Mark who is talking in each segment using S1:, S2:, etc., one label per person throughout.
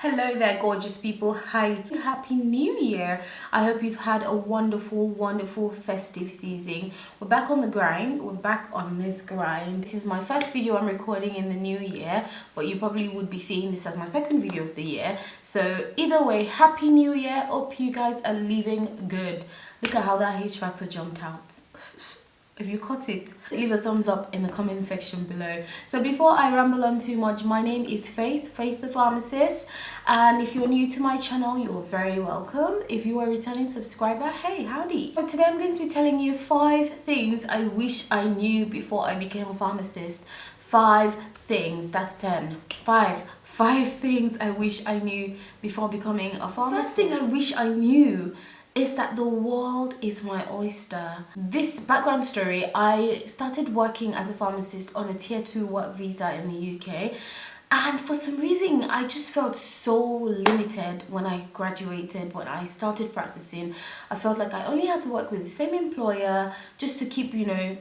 S1: Hello there, gorgeous people. Hi, happy new year. I hope you've had a wonderful festive season. We're back on the grind. We're back on this grind. This is my first video I'm recording in the new year, but you probably would be seeing this as my second video of the year. So either way, happy new year. Hope you guys are living good. Look at how that H factor jumped out. If you caught it, leave a thumbs up in the comment section below. So before I ramble on too much, my name is Faith the Pharmacist, and if you're new to my channel, you're very welcome. If you are a returning subscriber, hey, howdy. But today I'm going to be telling you 5 things I wish I knew before I became a pharmacist. 5 things, that's 10. 5 things I wish I knew before becoming a pharmacist. First thing I wish I knew is that the world is my oyster. This background story, I started working as a pharmacist on a tier 2 work visa in the UK, and for some reason I just felt so limited when I graduated. When I started practicing, I felt like I only had to work with the same employer just to keep,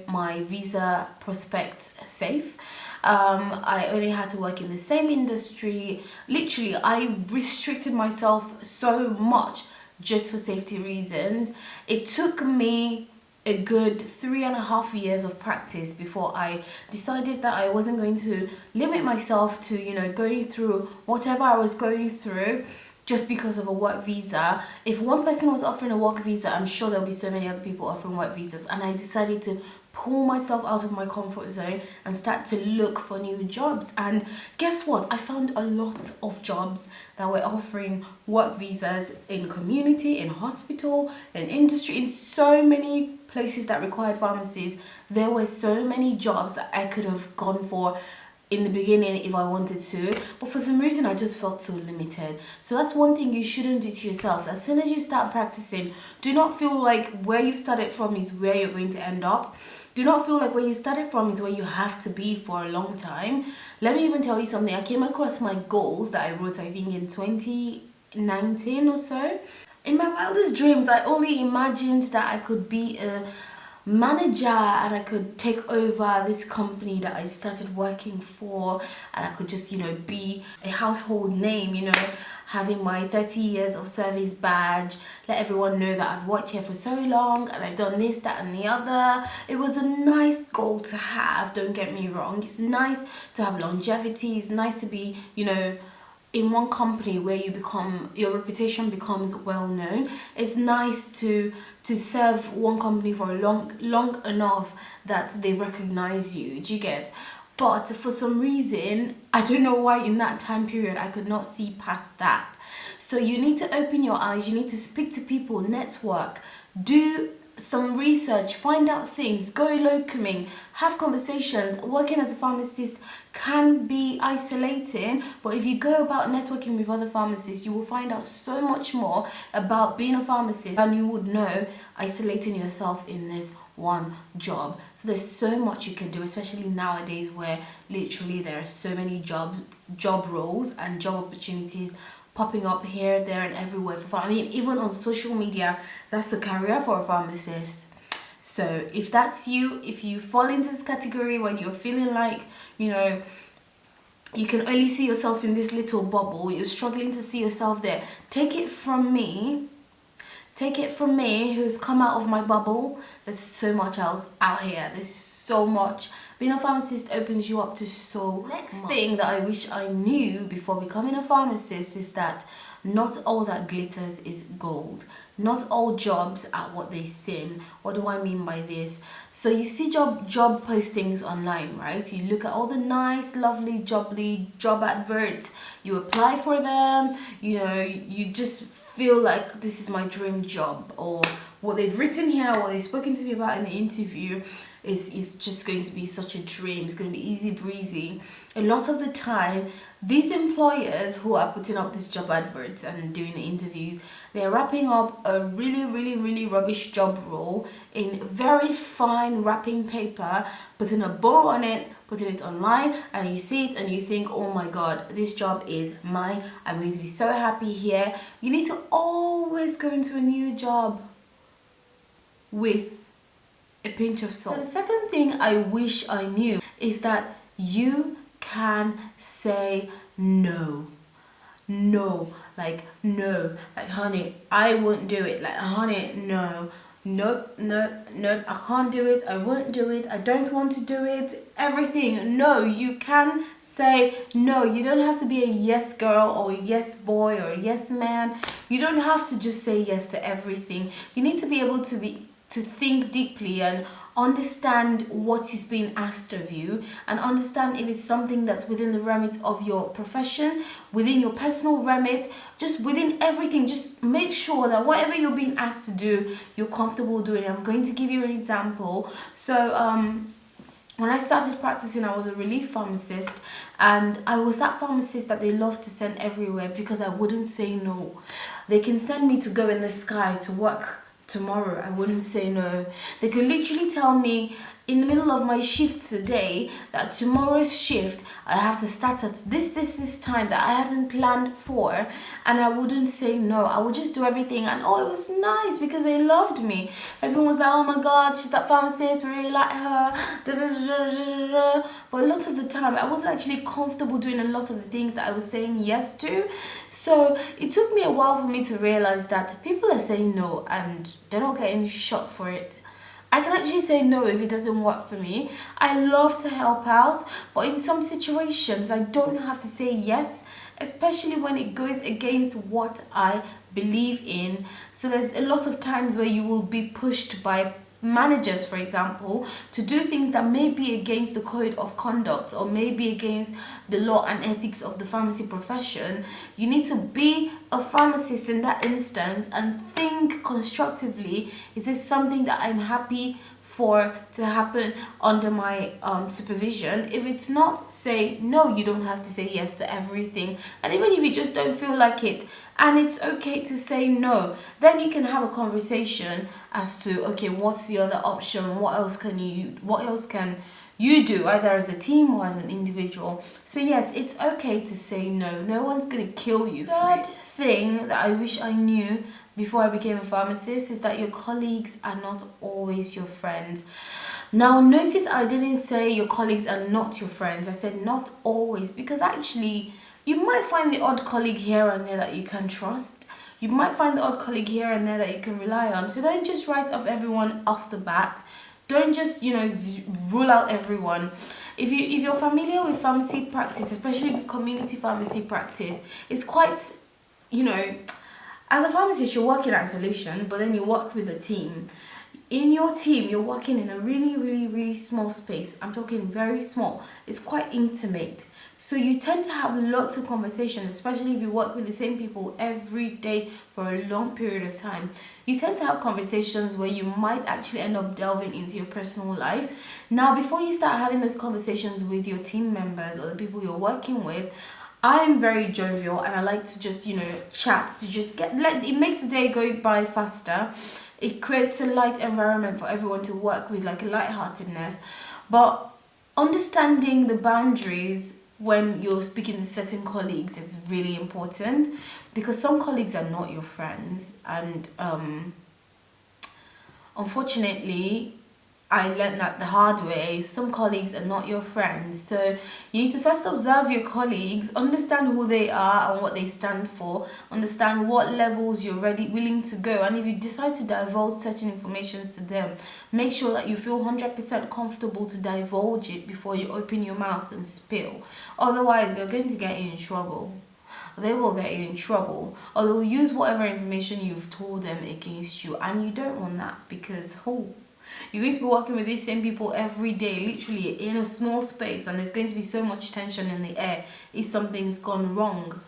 S1: my visa prospects safe. I only had to work in the same industry. Literally, I restricted myself so much just for safety reasons. It took me a good 3.5 years of practice before I decided that I wasn't going to limit myself to, going through whatever I was going through just because of a work visa. If one person was offering a work visa, I'm sure there'll be so many other people offering work visas, and I decided to pull myself out of my comfort zone and start to look for new jobs. And guess what? I found a lot of jobs that were offering work visas in community, in hospital, in industry, in so many places that required pharmacies. There were so many jobs that I could have gone for in the beginning if I wanted to, but for some reason I just felt so limited. So that's one thing you shouldn't do to yourself. As soon as you start practicing, do not feel like where you started from is where you're going to end up. Do not feel like where you started from is where you have to be for a long time. Let me even tell you something. I came across my goals that I wrote, I think, in 2019 or so. In my wildest dreams, I only imagined that I could be a manager and I could take over this company that I started working for, and I could just be a household name, having my 30 years of service badge, let everyone know that I've worked here for so long and I've done this, that and the other. It was a nice goal to have, don't get me wrong. It's nice to have longevity. It's nice to be in one company where your reputation becomes well known. It's nice to serve one company for long enough that they recognize you. Do you get? But for some reason, I don't know why, in that time period I could not see past that. So you need to open your eyes. You need to speak to people, network, do some research, find out things, go locuming, have conversations. Working as a pharmacist can be isolating, but if you go about networking with other pharmacists, you will find out so much more about being a pharmacist than you would know isolating yourself in this one job. So there's so much you can do, especially nowadays where literally there are so many job roles and job opportunities popping up here, there, and everywhere. Even on social media, that's a career for a pharmacist. So if that's you, if you fall into this category when you're feeling like, you can only see yourself in this little bubble, you're struggling to see yourself there, take it from me, who's come out of my bubble. There's so much else out here. There's so much. Being a pharmacist opens you up to so much. Next thing that I wish I knew before becoming a pharmacist is that not all that glitters is gold. Not all jobs are what they seem. What do I mean by this? So you see job postings online, right? You look at all the nice, lovely job adverts. You apply for them. You just feel like this is my dream job, or what they've written here, what they've spoken to me about in the interview is just going to be such a dream. It's going to be easy breezy. A lot of the time, these employers who are putting up these job adverts and doing the interviews, they're wrapping up a really rubbish job role in very fine wrapping paper, putting a bow on it, putting it online, and you see it and you think, oh my god, this job is mine. I'm going to be so happy here. You need to always go into a new job with a pinch of salt. So the second thing I wish I knew is that you can say no. no, like no, like honey, I won't do it, like honey, no, nope, nope, nope, I can't do it, I won't do it, I don't want to do it, everything. No, you can say no. You don't have to be a yes girl or a yes boy or a yes man. You don't have to just say yes to everything. You need to be able to think deeply and understand what is being asked of you, and understand if it's something that's within the remit of your profession, within your personal remit, just within everything. Just make sure that whatever you're being asked to do, you're comfortable doing. I'm going to give you an example. So when I started practicing, I was a relief pharmacist, and I was that pharmacist that they love to send everywhere because I wouldn't say no. They can send me to go in the sky to work tomorrow, I wouldn't say no. They could literally tell me in the middle of my shift today that tomorrow's shift I have to start at this time that I hadn't planned for, and I wouldn't say no. I would just do everything, and oh, it was nice because they loved me. Everyone was like, oh my god, she's that pharmacist, we really like her, da, da, da, da, da, da. But a lot of the time I wasn't actually comfortable doing a lot of the things that I was saying yes to. So it took me a while for me to realize that people are saying no and they're not getting shot for it. I can actually say no if it doesn't work for me. I love to help out, but in some situations I don't have to say yes, especially when it goes against what I believe in. So there's a lot of times where you will be pushed by managers, for example, to do things that may be against the code of conduct or may be against the law and ethics of the pharmacy profession. You need to be a pharmacist in that instance and think constructively. Is this something that I'm happy for to happen under my supervision? If it's not, say no. You don't have to say yes to everything, and even if you just don't feel like it, and it's okay to say no, then you can have a conversation as to, okay, what's the other option, what else can you do, either as a team or as an individual. So yes, it's okay to say no. No one's gonna kill you for it. Third thing that I wish I knew before I became a pharmacist is that your colleagues are not always your friends. Now notice I didn't say your colleagues are not your friends. I said not always, because actually you might find the odd colleague here and there that you can trust. You might find the odd colleague here and there that you can rely on. So don't just write off everyone off the bat. Don't just, rule out everyone. If you're familiar with pharmacy practice, especially community pharmacy practice, it's quite, as a pharmacist, you're working in isolation, but then you work with a team. In your team, you're working in a really, really, really small space. I'm talking very small. It's quite intimate. So you tend to have lots of conversations, especially if you work with the same people every day for a long period of time. You tend to have conversations where you might actually end up delving into your personal life. Now, before you start having those conversations with your team members or the people you're working with, I'm very jovial and I like to just, chat, to just it makes the day go by faster. It creates a light environment for everyone to work with, like a lightheartedness. But understanding the boundaries when you're speaking to certain colleagues is really important, because some colleagues are not your friends, and unfortunately I learned that the hard way. Some colleagues are not your friends. So you need to first observe your colleagues, understand who they are and what they stand for, understand what levels you're willing to go, and if you decide to divulge certain information to them, make sure that you feel 100% comfortable to divulge it before you open your mouth and spill. Otherwise, they're going to get you in trouble. They will get you in trouble, or they'll use whatever information you've told them against you, and you don't want that, because you're going to be working with these same people every day, literally in a small space, and there's going to be so much tension in the air if something's gone wrong.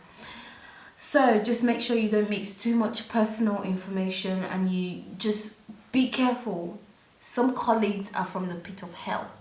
S1: So just make sure you don't mix too much personal information, and you just be careful. Some colleagues are from the pit of hell.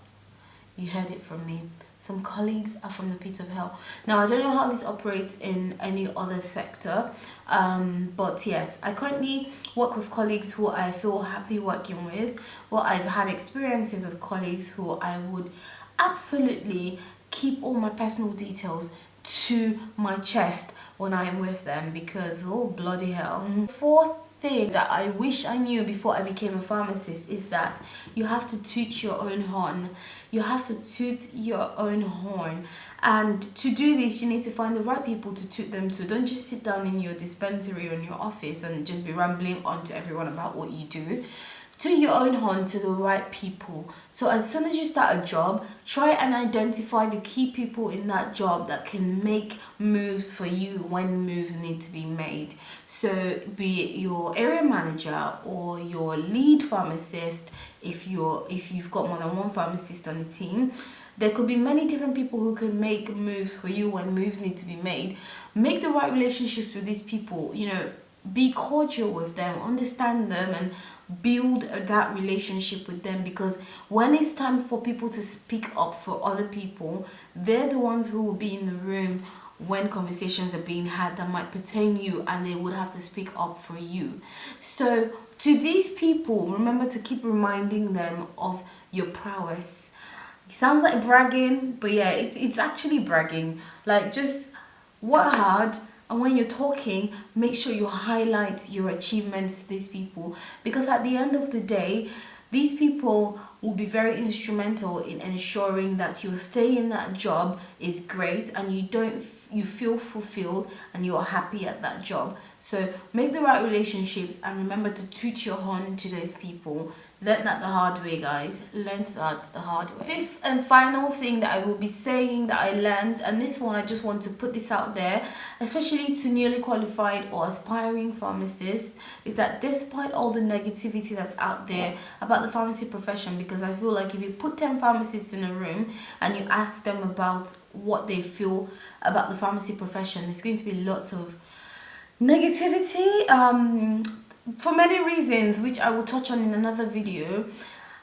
S1: You heard it from me. Some colleagues are from the pit of hell. Now, I don't know how this operates in any other sector, but yes, I currently work with colleagues who I feel happy working with. Well, I've had experiences of colleagues who I would absolutely keep all my personal details to my chest when I am with them, because, oh, bloody hell. Fourth thing that I wish I knew before I became a pharmacist is that you have to toot your own horn. You have to toot your own horn. And to do this, you need to find the right people to toot them to. Don't just sit down in your dispensary or in your office and just be rambling on to everyone about what you do. Toot your own horn to the right people. So as soon as you start a job, try and identify the key people in that job that can make moves for you when moves need to be made. So be it your area manager or your lead pharmacist, if you've got more than one pharmacist on the team. There could be many different people who can make moves for you when moves need to be made. Make the right relationships with these people. Be cordial with them, understand them, and build that relationship with them, because when it's time for people to speak up for other people, they're the ones who will be in the room when conversations are being had that might pertain you, and they would have to speak up for you. So to these people, remember to keep reminding them of your prowess. It sounds like bragging, but yeah, it's actually bragging. Like, just work hard, and when you're talking, make sure you highlight your achievements to these people, because at the end of the day, these people will be very instrumental in ensuring that your stay in that job is great and you feel fulfilled and you are happy at that job. So make the right relationships and remember to toot your horn to those people. Learn that the hard way, guys. Learn that the hard way. Fifth and final thing that I will be saying that I learned, and this one I just want to put this out there, especially to newly qualified or aspiring pharmacists, is that despite all the negativity that's out there about the pharmacy profession, because I feel like if you put 10 pharmacists in a room and you ask them about what they feel about the pharmacy profession, there's going to be lots of negativity. For many reasons, which I will touch on in another video.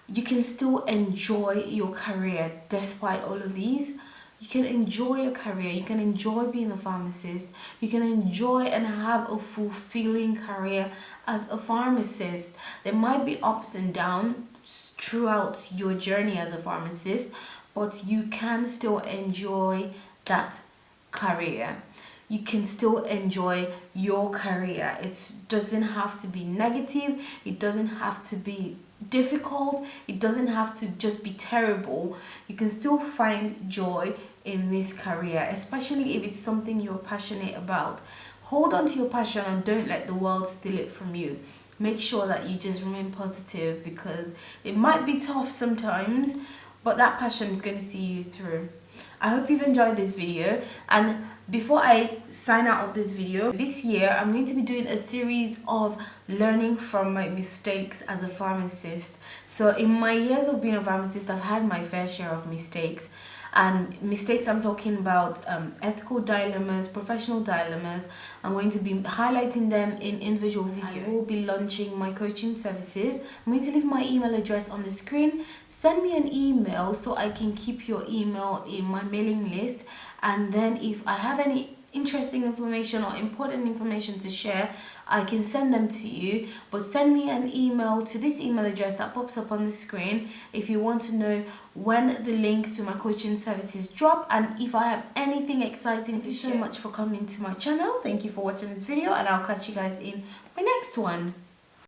S1: You can still enjoy your career despite all of these. You can enjoy your career, you can enjoy being a pharmacist, you can enjoy and have a fulfilling career as a pharmacist. There might be ups and downs throughout your journey as a pharmacist, but you can still enjoy that career. You can still enjoy your career. It doesn't have to be negative, it doesn't have to be difficult, it doesn't have to just be terrible. You can still find joy in this career, especially if it's something you're passionate about. Hold on to your passion and don't let the world steal it from you. Make sure that you just remain positive, because it might be tough sometimes, but that passion is going to see you through. I hope you've enjoyed this video, and before I sign out of this video, this year I'm going to be doing a series of learning from my mistakes as a pharmacist. So in my years of being a pharmacist, I've had my fair share of mistakes. And mistakes, I'm talking about ethical dilemmas, professional dilemmas. I'm going to be highlighting them in individual videos. I will be launching my coaching services. I'm going to leave my email address on the screen. Send me an email so I can keep your email in my mailing list. And then if I have any interesting information or important information to share, I can send them to you. But send me an email to this email address that pops up on the screen if you want to know when the link to my coaching services drop, and if I have anything exciting to share. Thank you so much for coming to my channel. Thank you for watching this video, and I'll catch you guys in my next one.